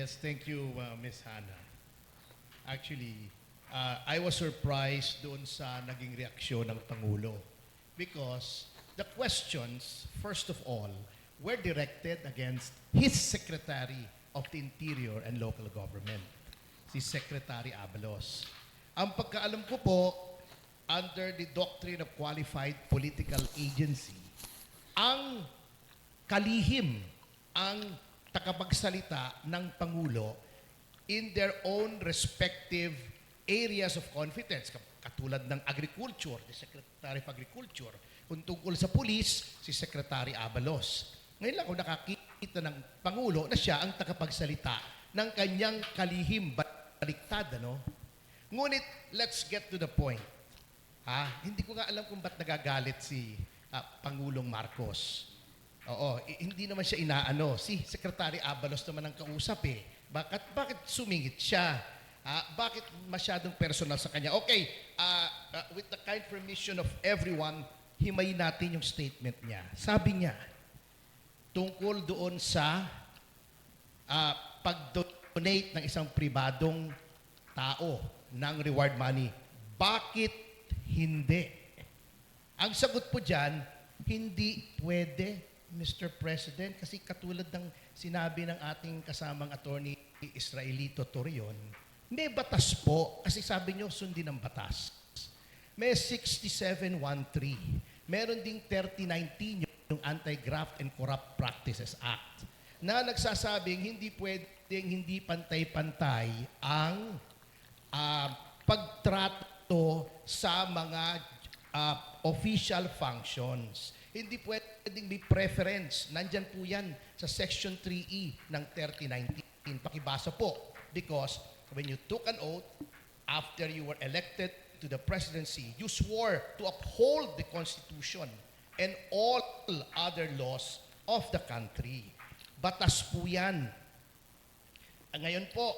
Yes, thank you, Ms. Hannah. Actually, I was surprised doon sa naging reaksyon ng Pangulo because the questions, first of all, were directed against his Secretary of the Interior and Local Government, si Secretary Abalos. Ang pagkaalam ko po, under the doctrine of qualified political agency, ang kalihim, ang takapagsalita ng Pangulo in their own respective areas of competence, katulad ng agriculture, the Secretary of Agriculture, kung tungkol sa police, si Secretary Abalos. Ngayon lang ako nakakita ng Pangulo na siya ang takapagsalita ng kanyang kalihim baliktad, ano? Ngunit, let's get to the point. Hindi ko nga alam kung ba't nagagalit si Pangulong Marcos. Oo, hindi naman siya inaano. Si Secretary Abalos naman ang kausap eh. Bakit sumingit siya? Bakit masyadong personal sa kanya? Okay, with the kind permission of everyone, himayin natin yung statement niya. Sabi niya, tungkol doon sa pag-donate ng isang pribadong tao ng reward money. Bakit hindi? Ang sagot po dyan, hindi pwede, Mr. President, kasi katulad ng sinabi ng ating kasamang attorney Israelito-Torion, may batas po, kasi sabi nyo, sundin ang batas. May 6713. Meron ding 3019 yung Anti-Graft and Corrupt Practices Act na nagsasabing hindi pwedeng hindi pantay-pantay ang pagtrato sa mga official functions. Hindi pwedeng may preference. Nandyan po yan sa Section 3E ng 3019. Pakibasa po. Because when you took an oath, after you were elected to the presidency, you swore to uphold the Constitution and all other laws of the country. Batas po yan. Ngayon po,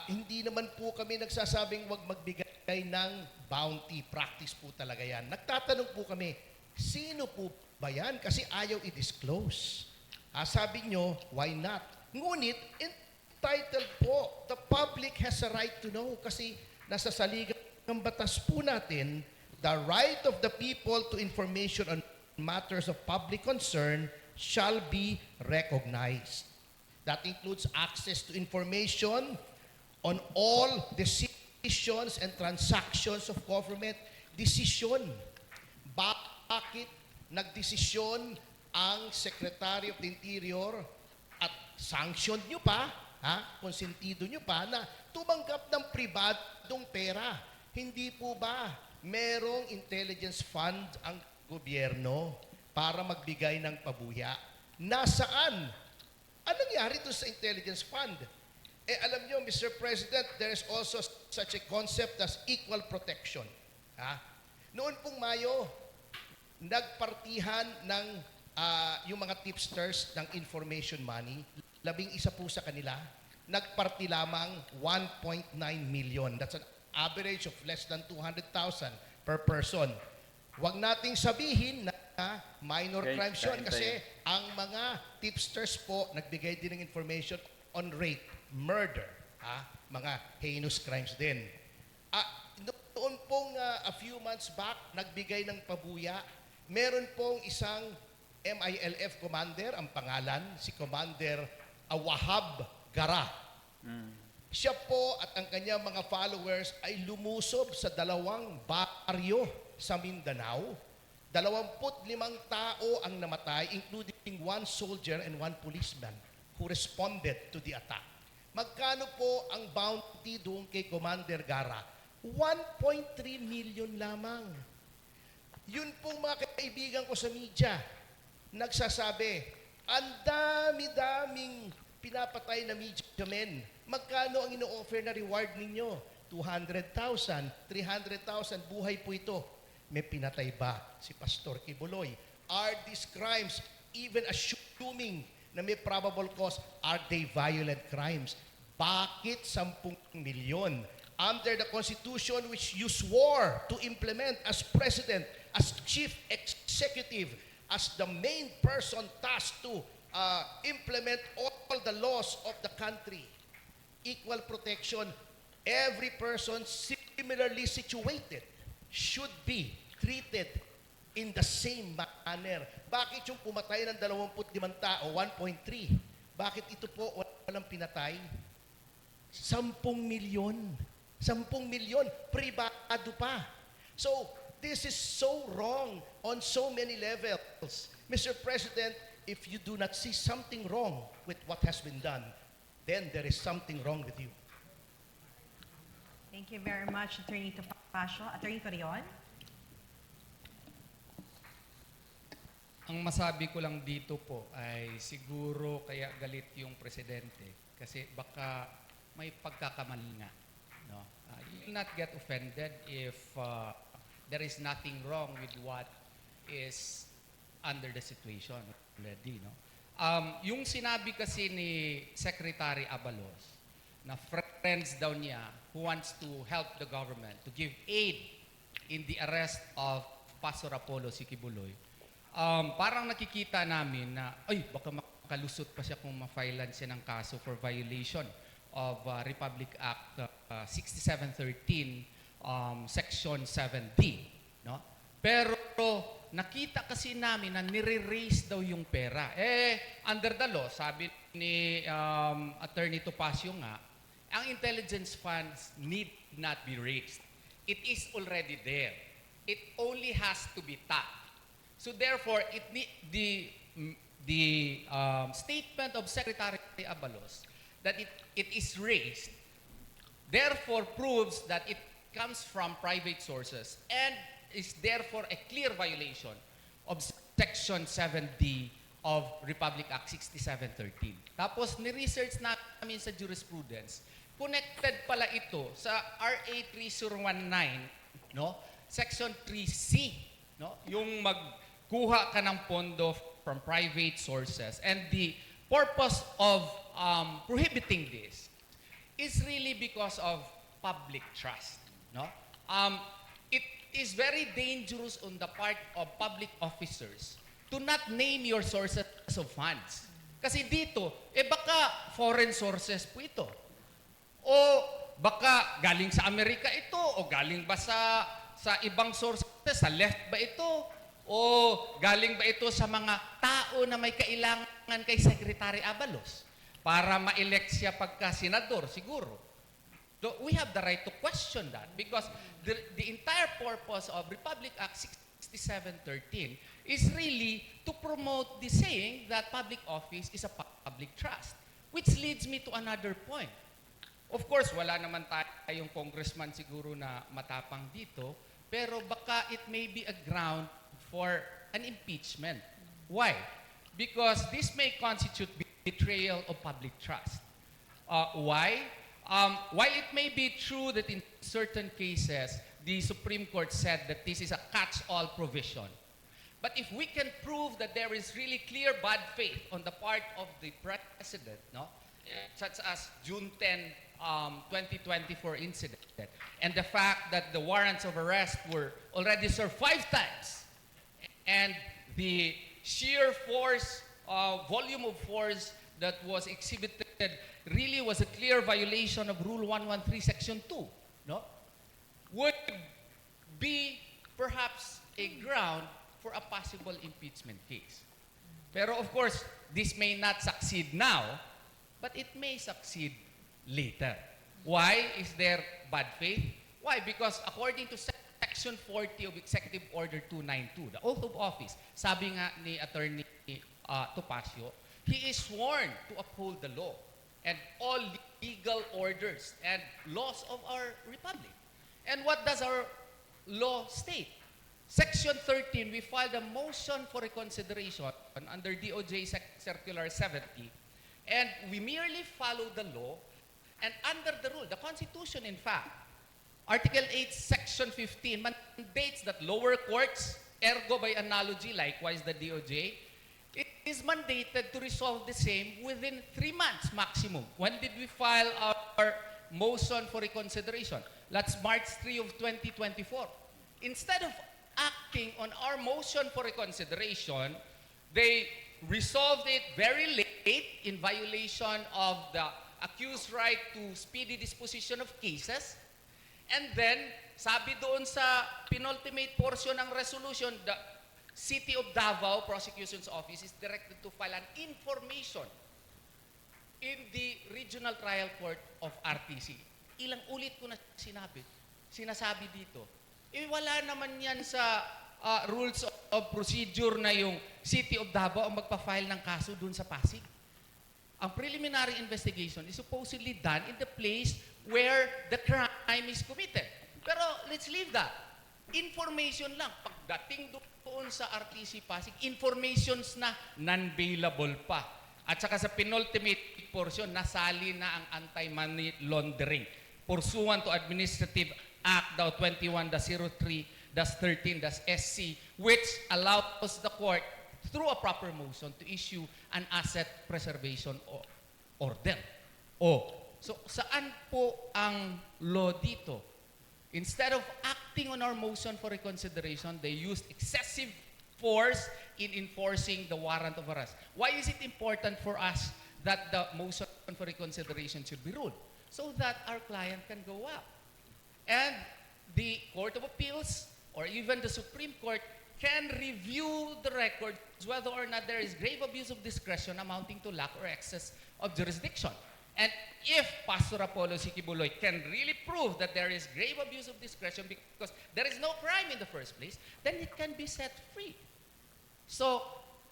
hindi naman po kami nagsasabing wag magbigay ng bounty. Practice po talaga yan. Nagtatanong po kami, sino po ba yan? Kasi ayaw i-disclose. Sabi nyo, why not? Ngunit, entitled po. The public has a right to know kasi nasa saligang ng batas po natin, the right of the people to information on matters of public concern shall be recognized. That includes access to information on all decisions and transactions of government. Decision. Bakit nagdesisyon ang Secretary of the Interior at sanctioned nyo pa, konsentido nyo pa na tumanggap ng pribadong pera? Hindi po ba merong intelligence fund ang gobyerno para magbigay ng pabuya? Nasaan? Anong nangyari to sa intelligence fund? Alam nyo, Mr. President, there is also such a concept as equal protection. Noon pong Mayo, nagpartihan ng yung mga tipsters ng information money, 11 po sa kanila, nagparti lamang 1.9 million. That's an average of less than 200,000 per person. Huwag nating sabihin na minor crimes yun kasi ang mga tipsters po nagbigay din ng information on rape, murder, mga heinous crimes din. Noon pong a few months back, nagbigay ng pabuya. Meron pong isang MILF commander, ang pangalan, si Commander Wahab Gara. Siya po at ang kanyang mga followers ay lumusob sa 2 baryo sa Mindanao. 25 tao ang namatay, including 1 soldier and 1 policeman who responded to the attack. Magkano po ang bounty doon kay Commander Gara? 1.3 million lamang. Yun pong mga kaibigan ko sa media, nagsasabi, ang dami-daming pinapatay na media men. Magkano ang ino-offer na reward ninyo? 200,000, 300,000, buhay po ito. May pinatay ba si Pastor Quiboloy? Are these crimes, even assuming na may probable cause, are they violent crimes? Bakit 10 milyon? Under the Constitution which you swore to implement as President, as Chief Executive, as the main person tasked to implement all the laws of the country. Equal protection. Every person similarly situated should be treated in the same manner. Bakit yung pumatay ng 25 tao, 1.3? Bakit ito po walang pinatay? 10 milyon. 10 milyon. Pribado pa. So, this is so wrong on so many levels. Mr. President, if you do not see something wrong with what has been done, then there is something wrong with you. Thank you very much, Atty.Topacio. Attorney Corion? Ang masabi ko lang dito po ay siguro kaya galit yung presidente kasi baka may pagkakamali nga. No? You will not get offended if there is nothing wrong with what is under the situation already. No? Yung sinabi kasi ni Secretary Abalos na friends daw niya who wants to help the government to give aid in the arrest of Pastor Apollo si Quiboloy, parang nakikita namin na, ay, baka makalusot pa siya kung ma-filean siya ng kaso for violation of Republic Act 6713, Section 7D. No? Pero nakita kasi namin na nire-raise daw yung pera. Under the law, sabi ni Atty.Topacio nga, ang intelligence funds need not be raised. It is already there. It only has to be tapped. So therefore, the statement of Secretary Abalos that it is raised, therefore proves that it comes from private sources and is therefore a clear violation of Section 7D of Republic Act 6713. Tapos ni-research namin sa jurisprudence, connected pala ito sa RA 3019, no? Section 3C, no? Yung magkuha ka ng pondo from private sources. And the purpose of prohibiting this is really because of public trust, no? It is very dangerous on the part of public officers to not name your sources of funds. Kasi dito, baka foreign sources po ito. O baka galing sa Amerika ito, o galing ba sa ibang sources, sa left ba ito, o galing ba ito sa mga tao na may kailangan kay Secretary Abalos para ma-elect siya pagka senador, siguro. So we have the right to question that because the entire purpose of Republic Act 6713 is really to promote the saying that public office is a public trust. Which leads me to another point. Of course, wala naman tayong congressman siguro na matapang dito, pero baka it may be a ground for an impeachment. Why? Because this may constitute betrayal of public trust. Why? While it may be true that in certain cases, the Supreme Court said that this is a catch-all provision, but if we can prove that there is really clear bad faith on the part of the President, no, such as June 10, 2024 incident, and the fact that the warrants of arrest were already served 5 times, and the sheer force, volume of force that was exhibited really was a clear violation of Rule 113, Section 2, no? Would be perhaps a ground for a possible impeachment case. Pero of course, this may not succeed now, but it may succeed later. Why is there bad faith? Why? Because according to Section 40 of Executive Order 292, the oath of office, sabi nga ni Atty.Topacio, he is sworn to uphold the law and all legal orders and laws of our republic. And what does our law state? Section 13, we filed a motion for reconsideration under DOJ Circular 70, and we merely follow the law, and under the rule, the Constitution, in fact, Article 8, Section 15 mandates that lower courts, ergo by analogy, likewise the DOJ, it is mandated to resolve the same within 3 months maximum. When did we file our motion for reconsideration? That's March 3 of 2024. Instead of acting on our motion for reconsideration, they resolved it very late in violation of the accused right to speedy disposition of cases. And then, sabi doon sa penultimate portion ng resolution, the City of Davao Prosecution's Office is directed to file an information in the Regional Trial Court of RTC. Ilang ulit ko na sinasabi dito. Wala naman yan sa rules of procedure na yung City of Davao ang magpa-file ng kaso dun sa Pasig. Ang preliminary investigation is supposedly done in the place where the crime is committed. Pero let's leave that. Information lang. Pagdating doon sa RTC Pasig, informations na non-bailable pa. At saka sa penultimate portion, nasali na ang anti-money laundering. Pursuant to Administrative Act daw 21-03-13-SC, which allows the court, through a proper motion, to issue an asset preservation order. So saan po ang law dito? Instead of acting on our motion for reconsideration, they used excessive force in enforcing the warrant of arrest. Why is it important for us that the motion for reconsideration should be ruled? So that our client can go up. And the Court of Appeals or even the Supreme Court can review the records whether or not there is grave abuse of discretion amounting to lack or excess of jurisdiction. And if Pastor Apollo C. Quiboloy can really prove that there is grave abuse of discretion because there is no crime in the first place, then it can be set free. So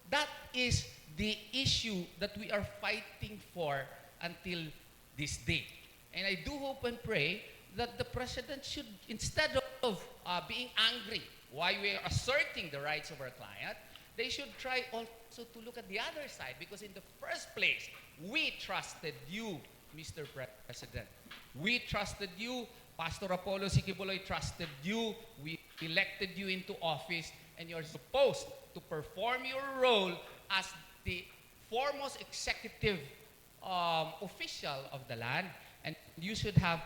that is the issue that we are fighting for until this day. And I do hope and pray that the President should, instead of being angry while we are asserting the rights of our client, they should try also to look at the other side, because in the first place, we trusted you, Mr. President. We trusted you. Pastor Apollo C. Quiboloy trusted you. We elected you into office, and you're supposed to perform your role as the foremost executive official of the land, and you should have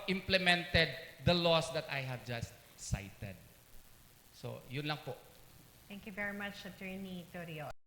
implemented the laws that I have just cited. So, yun lang po. Thank you very much, Attorney Torion.